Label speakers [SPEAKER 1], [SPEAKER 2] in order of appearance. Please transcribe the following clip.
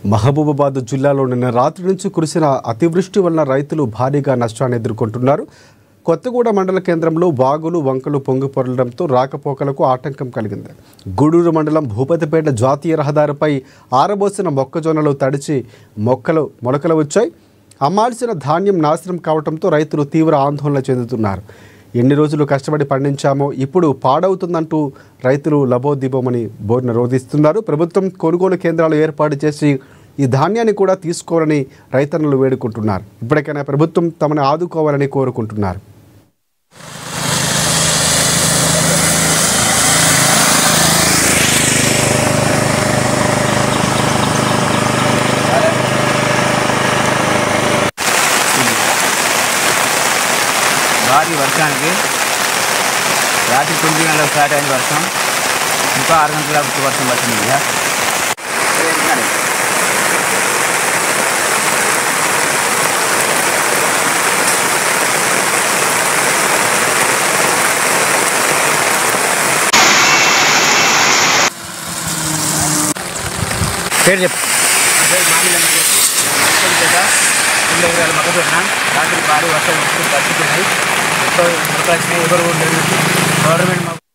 [SPEAKER 1] మహబూబాబాద్ జిల్లాలో నిన్న రాత్రి నుంచి కురిసిన అతివృష్టి వలన రైతులు భారీగా నష్టాన్ని ఎదుర్కొంటున్నారు. కొత్తగూడ మండల కేంద్రంలో వాగులు వంకలు పొంగిపొరలడంతో రాకపోకలకు ఆటంకం కలిగింది. గూడూరు మండలం భూపతిపేట జాతీయ రహదారిపై ఆరబోసిన మొక్కజొన్నలు తడిచి మొలకలు వచ్చాయి. అమ్మాల్సిన ధాన్యం నాశనం కావడంతో రైతులు తీవ్ర ఆందోళన చెందుతున్నారు. ఎన్ని రోజులు కష్టపడి పండించామో ఇప్పుడు పాడవుతుందంటూ రైతులు లబోదిబోమని బోర్న రోధిస్తున్నారు. ప్రభుత్వం కొనుగోలు కేంద్రాలు ఏర్పాటు చేసి ఈ ధాన్యాన్ని కూడా తీసుకోవాలని రైతన్నలు వేడుకుంటున్నారు. ఇప్పటికైనా ప్రభుత్వం తమను ఆదుకోవాలని కోరుకుంటున్నారు.
[SPEAKER 2] భారీ వర్షానికి రాత్రి 9 గంటలకు స్టార్ట్ అయిన వర్షం ఇంకా 6 గంటలకు వర్షం పడుతుంది. పేరు చెప్పు. మొక్కజొన్న రాత్రి భారీ వర్షాలు పరిస్థితున్నాయి. ఎవరు గవర్నమెంట్